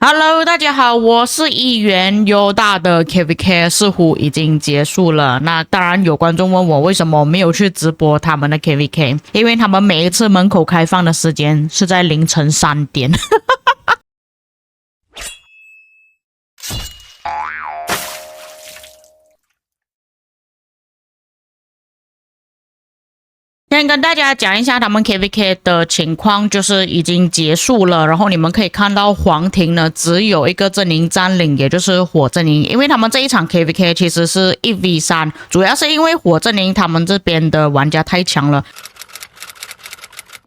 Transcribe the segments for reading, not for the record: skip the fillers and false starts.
Hello，大家好，我是议员优大的 KVK，似乎已经结束了。那当然有观众问我为什么没有去直播他们的 KVK，因为他们每一次门口开放的时间是在凌晨3点。先跟大家讲一下他们 KVK 的情况，就是已经结束了。然后你们可以看到黄庭呢只有一个阵营占领，也就是火阵营。因为他们这一场 KVK 其实是1v3，主要是因为火阵营他们这边的玩家太强了。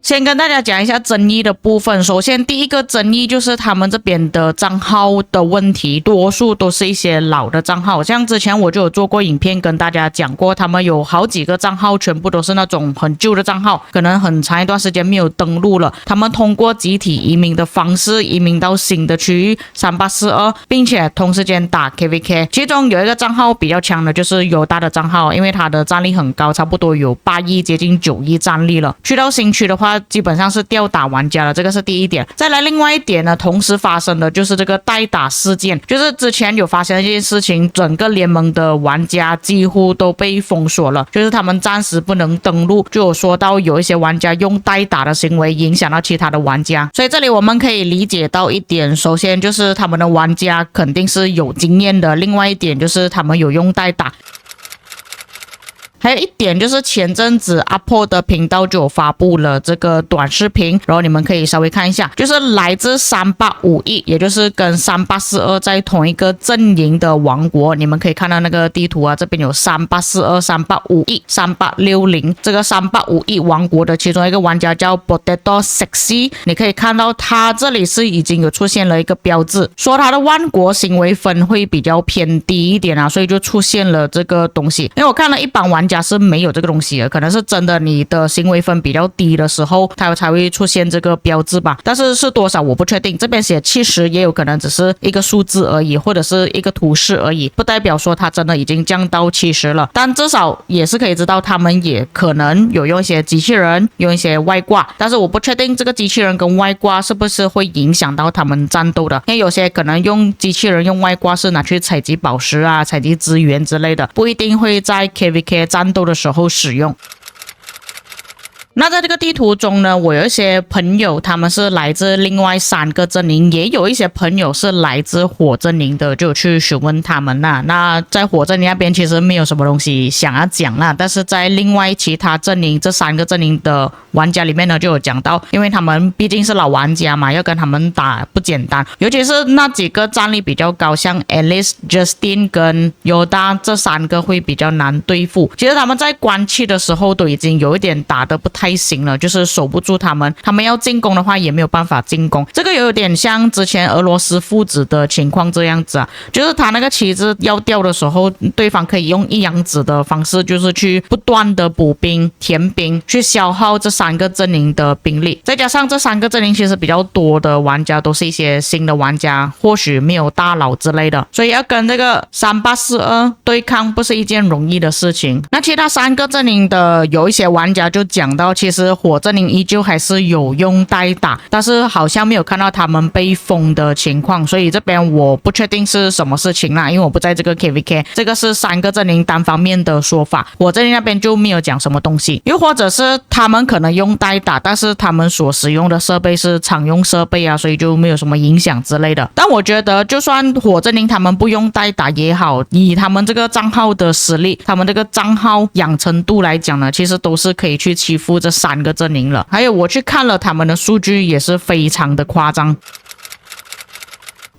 先跟大家讲一下争议的部分。首先，第一个争议就是他们这边的账号的问题，多数都是一些老的账号。像之前我就有做过影片跟大家讲过，他们有好几个账号全部都是那种很旧的账号，可能很长一段时间没有登录了。他们通过集体移民的方式移民到新的区域3842，并且同时间打 KVK。其中有一个账号比较强的就是犹大的账号，因为他的战力很高，差不多有8亿接近9亿战力了。去到新区的话，基本上是吊打玩家了，这个是第一点。再来另外一点呢，同时发生的就是这个代打事件，就是之前有发生一件事情，整个联盟的玩家几乎都被封锁了，就是他们暂时不能登录，就有说到有一些玩家用代打的行为影响到其他的玩家。所以这里我们可以理解到一点，首先就是他们的玩家肯定是有经验的，另外一点就是他们有用代打。还有一点就是前阵子阿破的频道就有发布了这个短视频，然后你们可以稍微看一下，就是来自3851，也就是跟3842在同一个阵营的王国。你们可以看到那个地图啊，这边有3842、3851、3860，这个3851王国的其中一个玩家叫 Potato Sexy， 你可以看到他这里是已经有出现了一个标志，说他的万国行为分会比较偏低一点啊，所以就出现了这个东西。因为我看了一般玩家是没有这个东西的，可能是真的你的行为分比较低的时候，它才会出现这个标志吧。但是是多少我不确定，这边写70也有可能只是一个数字而已，或者是一个图示而已，不代表说它真的已经降到70了。但至少也是可以知道他们也可能有用一些机器人，用一些外挂，但是我不确定这个机器人跟外挂是不是会影响到他们战斗的，因为有些可能用机器人用外挂是拿去采集宝石啊、采集资源之类的，不一定会在 KVK 战斗的时候使用。那在这个地图中呢，我有一些朋友他们是来自另外3个阵营，也有一些朋友是来自火阵营的，就去询问他们啦。那在火阵营那边其实没有什么东西想要讲啦，但是在另外其他阵营这3个阵营的玩家里面呢，就有讲到，因为他们毕竟是老玩家嘛，要跟他们打不简单，尤其是那几个战力比较高，像 Alice、Justin 跟 Yoda 这3个会比较难对付。其实他们在关气的时候都已经有一点打得不太行了，就是守不住他们要进攻的话也没有办法进攻。这个有点像之前俄罗斯父子的情况这样子啊，就是他那个旗帜要掉的时候，对方可以用一阳指的方式，就是去不断的补兵、填兵，去消耗这3个阵营的兵力。再加上这3个阵营其实比较多的玩家都是一些新的玩家，或许没有大佬之类的，所以要跟这个3842对抗不是一件容易的事情。那其他3个阵营的有一些玩家就讲到，其实火阵营依旧还是有用代打，但是好像没有看到他们被封的情况，所以这边我不确定是什么事情啦，因为我不在这个 KVK， 这个是3个阵营单方面的说法，火阵营那边就没有讲什么东西。又或者是他们可能用代打，但是他们所使用的设备是常用设备啊，所以就没有什么影响之类的。但我觉得就算火阵营他们不用代打也好，以他们这个账号的实力，他们这个账号养成度来讲呢，其实都是可以去欺负这3个阵营了。还有我去看了他们的数据，也是非常的夸张。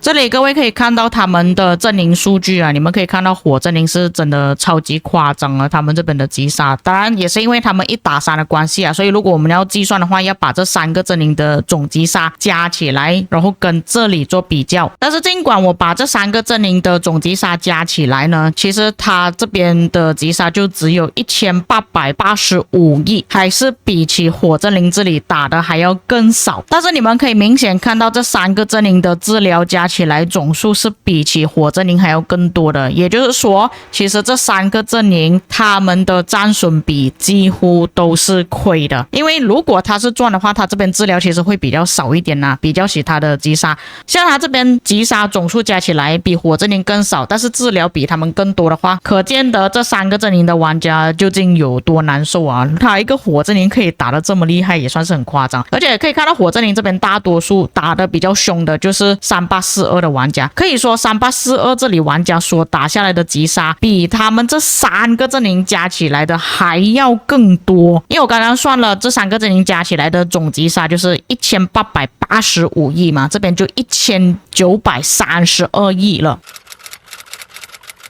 这里各位可以看到他们的阵营数据啊，你们可以看到火阵营是真的超级夸张了，他们这边的击杀，当然也是因为他们1打3的关系啊，所以如果我们要计算的话，要把这3个阵营的总击杀加起来，然后跟这里做比较。但是尽管我把这3个阵营的总击杀加起来呢，其实他这边的击杀就只有1885亿，还是比起火阵营这里打的还要更少。但是你们可以明显看到这3个阵营的治疗加起起来总数是比起火正营还要更多的，也就是说，其实这3个阵营他们的战损比几乎都是亏的，因为如果他是赚的话，他这边治疗其实会比较少一点啦，比较起他的击杀，像他这边击杀总数加起来比火正营更少，但是治疗比他们更多的话，可见得这3个阵营的玩家究竟有多难受啊！他一个火正营可以打得这么厉害，也算是很夸张。而且可以看到火正营这边大多数打得比较凶的就是3842的玩家，可以说3842这里玩家所打下来的击杀比他们这3个阵营加起来的还要更多，因为我刚刚算了这3个阵营加起来的总击杀就是1885亿嘛，这边就1932亿了。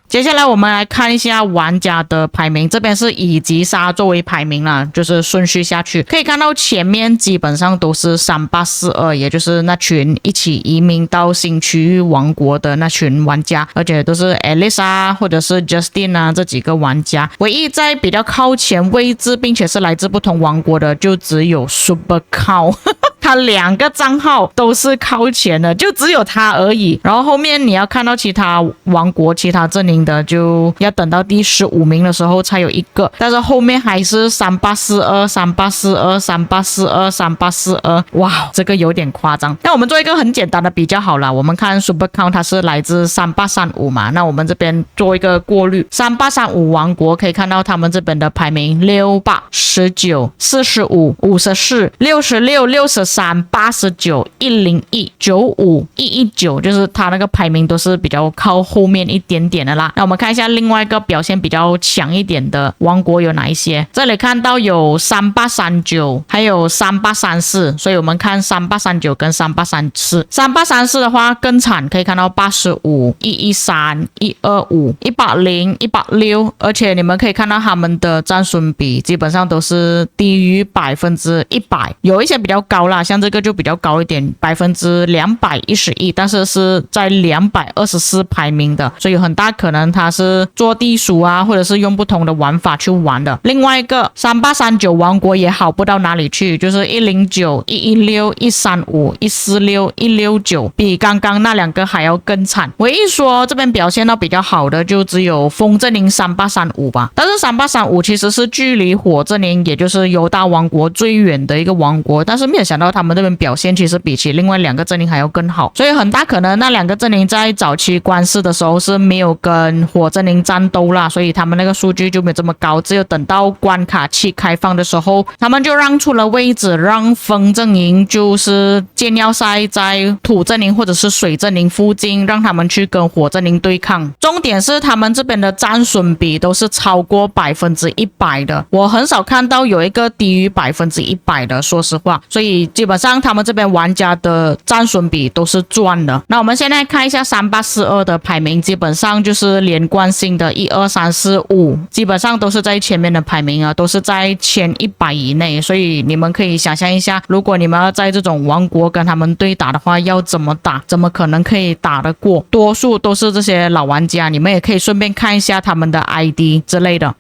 接下来我们来看一下玩家的排名，这边是以击杀作为排名啦，就是顺序下去，可以看到前面基本上都是3842，也就是那群一起移民到新区域王国的那群玩家，而且都是 Alice 啊或者是 Justin 啊这几个玩家，唯一在比较靠前位置并且是来自不同王国的就只有 Super Cow 他2个账号都是靠前的，就只有他而已。然后后面你要看到其他王国其他阵营的，就要等到第15名的时候才有一个，但是后面还是3842、3842、3842、3842，哇，这个有点夸张。那我们做一个很简单的比较好了，我们看 Super Count 它是来自3835嘛，那我们这边做一个过滤，3835王国可以看到他们这边的排名68、19、45、54、66、63、89、101、95、119，就是他那个排名都是比较靠后面一点点的啦。那我们看一下另外一个表现比较强一点的王国有哪一些，这里看到有3839还有3834，所以我们看3839跟3834。3834的话更惨，可以看到85、113、125、180、186，而且你们可以看到他们的战损比基本上都是低于100%，有一些比较高啦，像这个就比较高一点，211%，但是是在224排名的，所以很大可能他是做地鼠啊，或者是用不同的玩法去玩的。另外一个3839王国也好不到哪里去，就是109、116、135、146、169，比刚刚那2个还要更惨。唯一说这边表现到比较好的就只有风阵营3835吧，但是3835其实是距离火阵营也就是犹大王国最远的一个王国，但是没有想到他们这边表现其实比起另外2个阵营还要更好，所以很大可能那2个阵营在早期关市的时候是没有跟火阵营战斗啦，所以他们那个数据就没有这么高，只有等到关卡期开放的时候，他们就让出了位置，让风阵营就是建要塞在土阵营或者是水阵营附近，让他们去跟火阵营对抗。重点是他们这边的战损比都是超过100%的，我很少看到有一个低于100%的，说实话，所以基本上他们这边玩家的战损比都是赚的。那我们现在看一下3842的排名，基本上就是连贯性的1、2、3、4、5，基本上都是在前面的排名啊，都是在前100以内，所以你们可以想象一下，如果你们要在这种王国跟他们对打的话，要怎么打，怎么可能可以打得过？多数都是这些老玩家，你们也可以顺便看一下他们的 ID 之类的。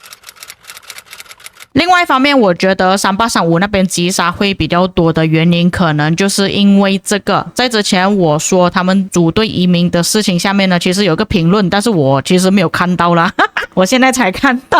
另外一方面，我觉得3835那边击杀会比较多的原因，可能就是因为这个。在之前我说他们组队移民的事情下面呢，其实有个评论，但是我其实没有看到啦。我现在才看到，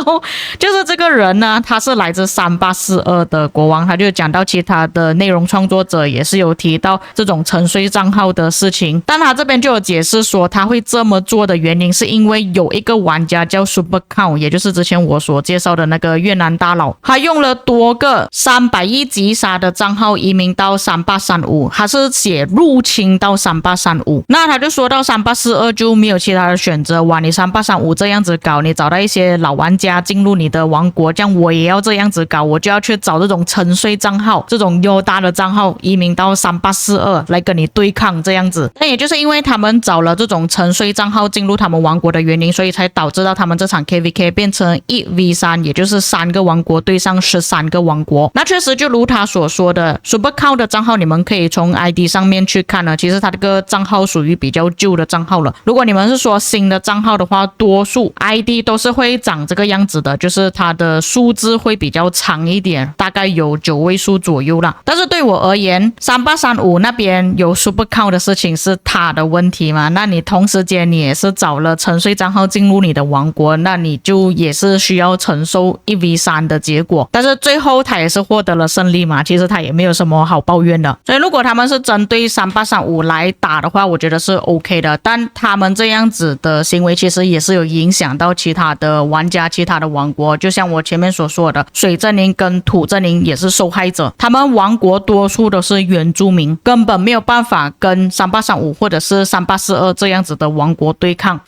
就是这个人呢，他是来自3842的国王，他就讲到其他的内容创作者也是有提到这种沉睡账号的事情，但他这边就有解释说他会这么做的原因是因为有一个玩家叫 Super Count， 也就是之前我所介绍的那个越南大佬，他用了多个300亿击杀的账号移民到3835，他是写入侵到3835，那他就说到3842就没有其他的选择，哇，你3835这样子搞，你找到一些老玩家进入你的王国，这样我也要这样子搞，我就要去找这种沉睡账号，这种优大的账号移民到3842来跟你对抗这样子。那也就是因为他们找了这种沉睡账号进入他们王国的原因，所以才导致到他们这场 KVK 变成1v3，也就是3个王国国对上13个王国。那确实就如他所说的 Supercow 的账号，你们可以从 ID 上面去看呢，其实他这个账号属于比较旧的账号了。如果你们是说新的账号的话，多数 ID 都是会长这个样子的，就是它的数字会比较长一点，大概有9位数左右啦。但是对我而言，3835那边有 Supercow 的事情是他的问题嘛，那你同时间你也是找了沉睡账号进入你的王国，那你就也是需要承受1v3的结果。但是最后他也是获得了胜利嘛，其实他也没有什么好抱怨的。所以如果他们是针对3835来打的话，我觉得是 OK 的。但他们这样子的行为其实也是有影响到其他的玩家、其他的王国。就像我前面所说的，水阵营跟土阵营也是受害者。他们王国多数都是原住民，根本没有办法跟3835或者是3842这样子的王国对抗。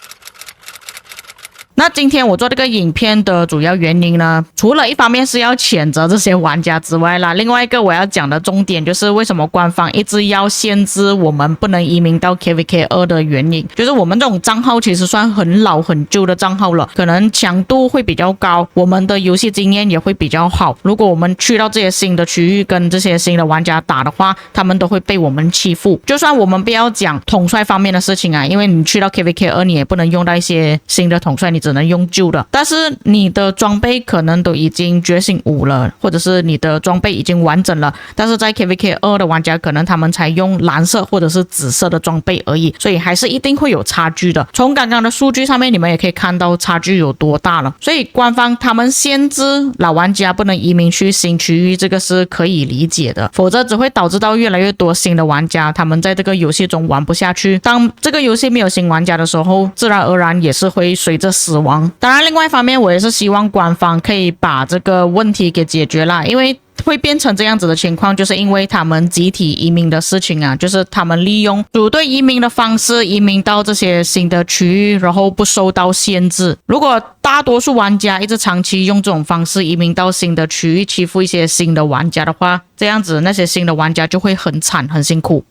那今天我做这个影片的主要原因呢，除了一方面是要谴责这些玩家之外啦，另外一个我要讲的重点就是为什么官方一直要限制我们不能移民到 KVK2 的原因，就是我们这种账号其实算很老很旧的账号了，可能强度会比较高，我们的游戏经验也会比较好。如果我们去到这些新的区域跟这些新的玩家打的话，他们都会被我们欺负。就算我们不要讲统帅方面的事情啊，因为你去到 KVK2 你也不能用到一些新的统帅，你只能用旧的，但是你的装备可能都已经觉醒5了，或者是你的装备已经完整了，但是在 KVK2 的玩家可能他们才用蓝色或者是紫色的装备而已，所以还是一定会有差距的。从刚刚的数据上面你们也可以看到差距有多大了，所以官方他们限制老玩家不能移民去新区域，这个是可以理解的，否则只会导致到越来越多新的玩家他们在这个游戏中玩不下去，当这个游戏没有新玩家的时候，自然而然也是会随着死亡。当然另外一方面我也是希望官方可以把这个问题给解决啦，因为会变成这样子的情况，就是因为他们集体移民的事情啊，就是他们利用组队移民的方式移民到这些新的区域，然后不受到限制。如果大多数玩家一直长期用这种方式移民到新的区域，欺负一些新的玩家的话，这样子那些新的玩家就会很惨很辛苦。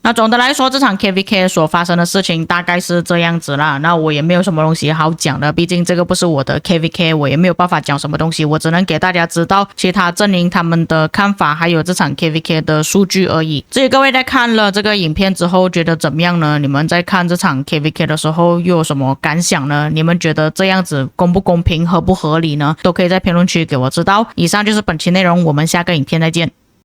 那总的来说，这场 KVK 所发生的事情大概是这样子啦。那我也没有什么东西好讲的，毕竟这个不是我的 KVK， 我也没有办法讲什么东西，我只能给大家知道其他阵营他们的看法，还有这场 KVK 的数据而已。至于各位在看了这个影片之后觉得怎么样呢？你们在看这场 KVK 的时候又有什么感想呢？你们觉得这样子公不公平、合不合理呢？都可以在评论区给我知道。以上就是本期内容，我们下个影片再见。